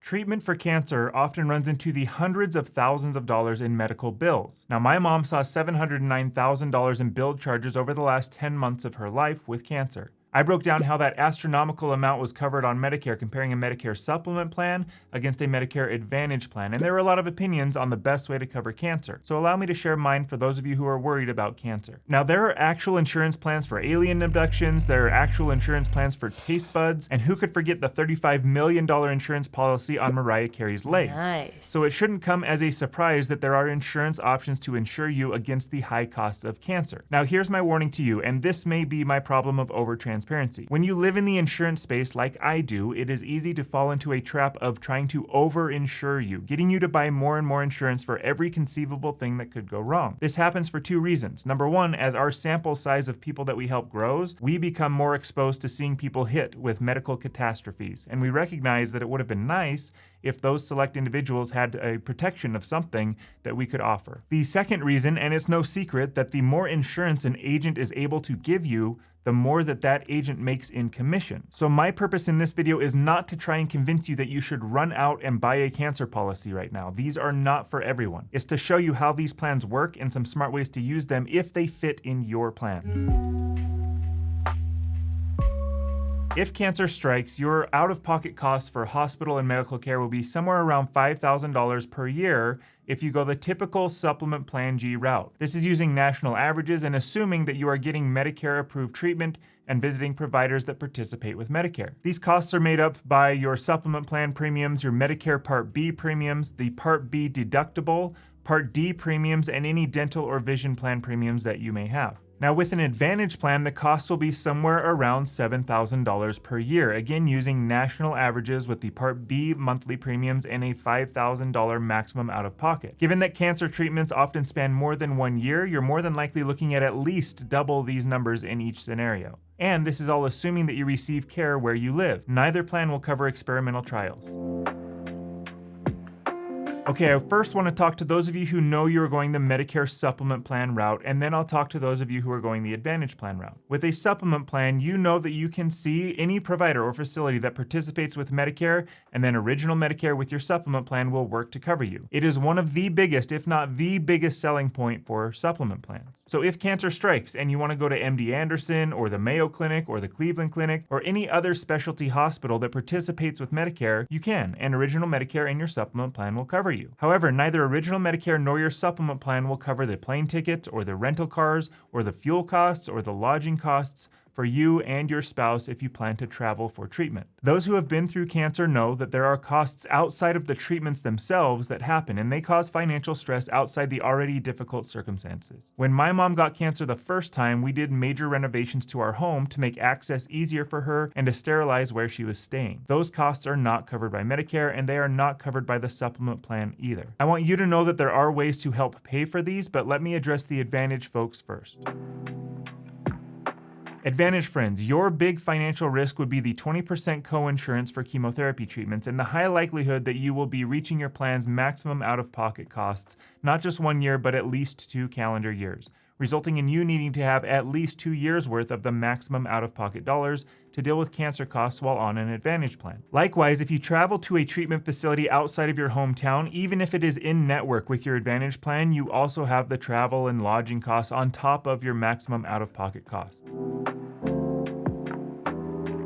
Treatment for cancer often runs into the hundreds of thousands of dollars in medical bills. Now, my mom saw $709,000 in bill charges over the last 10 months of her life with cancer. I broke down how that astronomical amount was covered on Medicare, comparing a Medicare supplement plan against a Medicare Advantage plan, and there were a lot of opinions on the best way to cover cancer. So allow me to share mine for those of you who are worried about cancer. Now, there are actual insurance plans for alien abductions, there are actual insurance plans for taste buds, and who could forget the $35 million insurance policy on Mariah Carey's legs? Nice. So it shouldn't come as a surprise that there are insurance options to insure you against the high costs of cancer. Now, here's my warning to you, and this may be my problem of over-transparency. When you live in the insurance space like I do, it is easy to fall into a trap of trying to over-insure you, getting you to buy more and more insurance for every conceivable thing that could go wrong. This happens for two reasons. Number one, as our sample size of people that we help grows, we become more exposed to seeing people hit with medical catastrophes, and we recognize that it would have been nice if those select individuals had a protection of something that we could offer. The second reason, and it's no secret, that the more insurance an agent is able to give you, the more that agent makes in commission. So my purpose in this video is not to try and convince you that you should run out and buy a cancer policy right now. These are not for everyone. It's to show you how these plans work and some smart ways to use them if they fit in your plan. If cancer strikes, your out-of-pocket costs for hospital and medical care will be somewhere around $5,000 per year if you go the typical Supplement Plan G route. This is using national averages and assuming that you are getting Medicare-approved treatment and visiting providers that participate with Medicare. These costs are made up by your supplement plan premiums, your Medicare Part B premiums, the Part B deductible, Part D premiums, and any dental or vision plan premiums that you may have. Now, with an Advantage plan, the cost will be somewhere around $7,000 per year, again using national averages with the Part B monthly premiums and a $5,000 maximum out-of-pocket. Given that cancer treatments often span more than 1 year, you're more than likely looking at least double these numbers in each scenario. And this is all assuming that you receive care where you live. Neither plan will cover experimental trials. Okay, I first want to talk to those of you who know you're going the Medicare supplement plan route, and then I'll talk to those of you who are going the Advantage plan route. With a supplement plan, you know that you can see any provider or facility that participates with Medicare, and then Original Medicare with your supplement plan will work to cover you. It is one of the biggest, if not the biggest selling point for supplement plans. So if cancer strikes and you want to go to MD Anderson or the Mayo Clinic or the Cleveland Clinic or any other specialty hospital that participates with Medicare, you can, and Original Medicare and your supplement plan will cover you. However, neither Original Medicare nor your supplement plan will cover the plane tickets or the rental cars or the fuel costs or the lodging costs for you and your spouse if you plan to travel for treatment. Those who have been through cancer know that there are costs outside of the treatments themselves that happen, and they cause financial stress outside the already difficult circumstances. When my mom got cancer the first time, we did major renovations to our home to make access easier for her and to sterilize where she was staying. Those costs are not covered by Medicare, and they are not covered by the supplement plan either. I want you to know that there are ways to help pay for these, but let me address the Advantage folks first. Advantage friends, your big financial risk would be the 20% co-insurance for chemotherapy treatments and the high likelihood that you will be reaching your plan's maximum out-of-pocket costs, not just 1 year, but at least 2 calendar years, resulting in you needing to have at least 2 years worth of the maximum out-of-pocket dollars to deal with cancer costs while on an Advantage plan. Likewise, if you travel to a treatment facility outside of your hometown, even if it is in network with your Advantage plan, you also have the travel and lodging costs on top of your maximum out-of-pocket costs.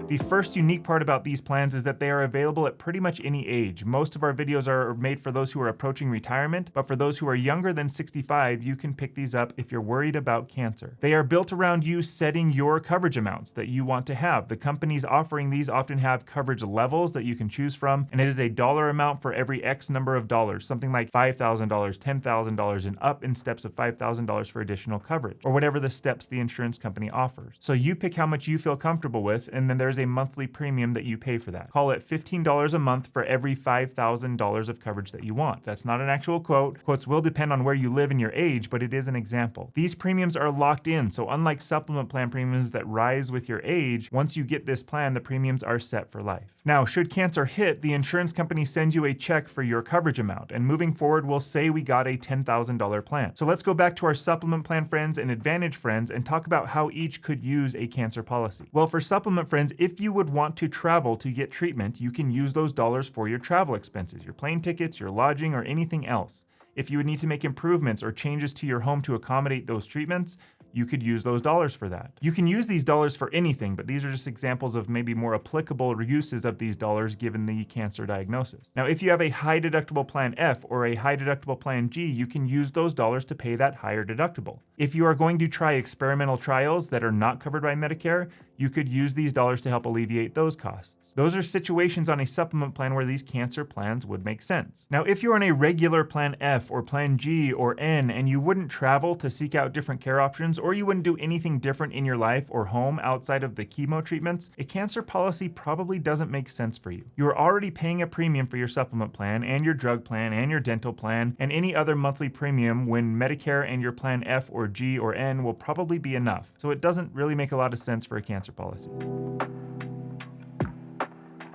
The first unique part about these plans is that they are available at pretty much any age. Most of our videos are made for those who are approaching retirement, but for those who are younger than 65, you can pick these up if you're worried about cancer. They are built around you setting your coverage amounts that you want to have. The companies offering these often have coverage levels that you can choose from, and it is a dollar amount for every X number of dollars, something like $5,000, $10,000, and up in steps of $5,000 for additional coverage, or whatever the steps the insurance company offers. So you pick how much you feel comfortable with, and then there's a monthly premium that you pay for that. Call it $15 a month for every $5,000 of coverage that you want. That's not an actual quote. Quotes will depend on where you live and your age, but it is an example. These premiums are locked in, so unlike supplement plan premiums that rise with your age, once you get this plan, the premiums are set for life. Now, should cancer hit, the insurance company sends you a check for your coverage amount, and moving forward, we'll say we got a $10,000 plan. So let's go back to our supplement plan friends and Advantage friends and talk about how each could use a cancer policy. Well, for supplement friends, if if you would want to travel to get treatment, you can use those dollars for your travel expenses, your plane tickets, your lodging, or anything else. If you would need to make improvements or changes to your home to accommodate those treatments, you could use those dollars for that. You can use these dollars for anything, but these are just examples of maybe more applicable uses of these dollars given the cancer diagnosis. Now, if you have a high deductible plan F or a high deductible plan G, you can use those dollars to pay that higher deductible. If you are going to try experimental trials that are not covered by Medicare, you could use these dollars to help alleviate those costs. Those are situations on a supplement plan where these cancer plans would make sense. Now, if you're on a regular plan F or plan G or N and you wouldn't travel to seek out different care options, or you wouldn't do anything different in your life or home outside of the chemo treatments, a cancer policy probably doesn't make sense for you. You're already paying a premium for your supplement plan and your drug plan and your dental plan and any other monthly premium when Medicare and your plan F or G or N will probably be enough. So it doesn't really make a lot of sense for a cancer policy.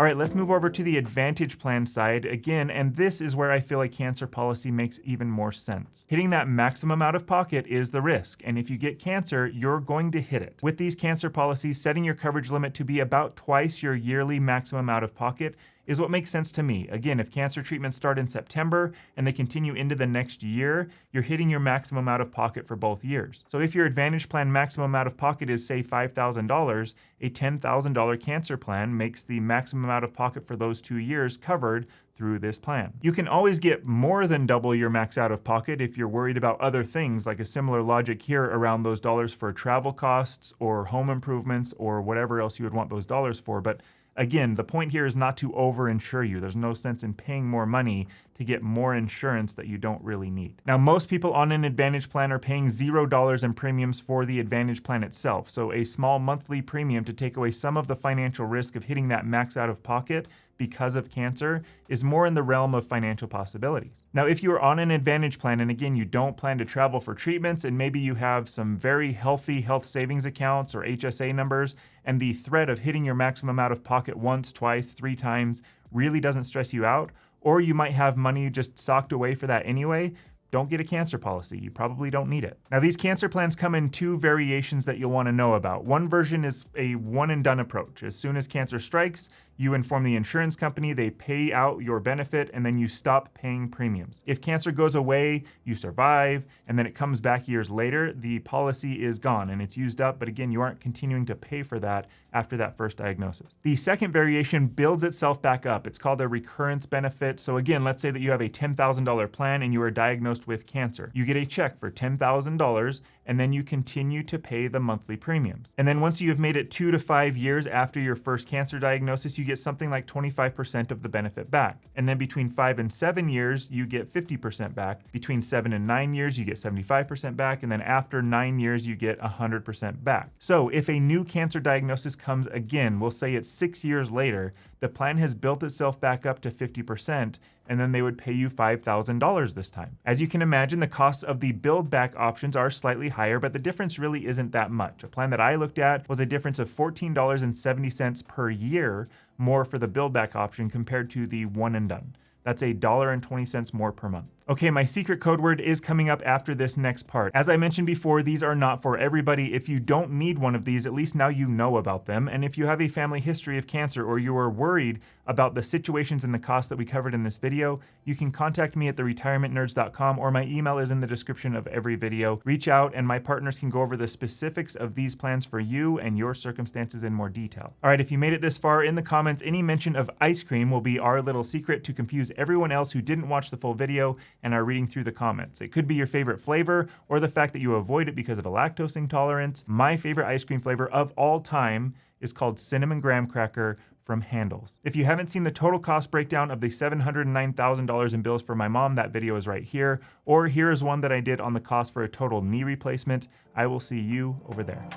All right, let's move over to the Advantage plan side again, and this is where I feel like cancer policy makes even more sense. Hitting that maximum out of pocket is the risk, and if you get cancer, you're going to hit it. With these cancer policies, setting your coverage limit to be about twice your yearly maximum out of pocket is what makes sense to me. Again, if cancer treatments start in September and they continue into the next year, you're hitting your maximum out of pocket for both years. So if your Advantage plan maximum out of pocket is, say, $5,000, a $10,000 cancer plan makes the maximum out of pocket for those 2 years covered through this plan. You can always get more than double your max out of pocket if you're worried about other things, like a similar logic here around those dollars for travel costs or home improvements or whatever else you would want those dollars for. But again, the point here is not to over-insure you. There's no sense in paying more money to get more insurance that you don't really need. Now, most people on an Advantage plan are paying $0 in premiums for the Advantage plan itself. So a small monthly premium to take away some of the financial risk of hitting that max out of pocket because of cancer is more in the realm of financial possibilities. Now, if you're on an Advantage plan, and again, you don't plan to travel for treatments, and maybe you have some very healthy health savings accounts or HSA numbers, and the threat of hitting your maximum out of pocket once, twice, 3 times really doesn't stress you out, or you might have money just socked away for that anyway, don't get a cancer policy. You probably don't need it. Now, these cancer plans come in 2 variations that you'll want to know about. One version is a one and done approach. As soon as cancer strikes, you inform the insurance company, they pay out your benefit, and then you stop paying premiums. If cancer goes away, you survive, and then it comes back years later, the policy is gone and it's used up, but again, you aren't continuing to pay for that after that first diagnosis. The second variation builds itself back up. It's called a recurrence benefit. So again, let's say that you have a $10,000 plan and you are diagnosed with cancer. You get a check for $10,000 and then you continue to pay the monthly premiums. And then once you have made it 2 to 5 years after your first cancer diagnosis, you get something like 25% of the benefit back. And then between 5 and 7 years, you get 50% back. Between 7 and 9 years, you get 75% back. And then after 9 years, you get 100% back. So if a new cancer diagnosis comes again, we'll say it's 6 years later, the plan has built itself back up to 50%, and then they would pay you $5,000 this time. As you can imagine, the costs of the build back options are slightly higher, but the difference really isn't that much. A plan that I looked at was a difference of $14.70 per year more for the build back option compared to the one and done. That's $1.20 more per month. Okay, my secret code word is coming up after this next part. As I mentioned before, these are not for everybody. If you don't need one of these, at least now you know about them. And if you have a family history of cancer or you are worried about the situations and the costs that we covered in this video, you can contact me at theretirementnerds.com, or my email is in the description of every video. Reach out and my partners can go over the specifics of these plans for you and your circumstances in more detail. All right, if you made it this far, in the comments, any mention of ice cream will be our little secret to confuse everyone else who didn't watch the full video and are reading through the comments. It could be your favorite flavor or the fact that you avoid it because of a lactose intolerance. My favorite ice cream flavor of all time is called cinnamon graham cracker from Handel's. If you haven't seen the total cost breakdown of the $709,000 in bills for my mom, that video is right here. Or here is one that I did on the cost for a total knee replacement. I will see you over there.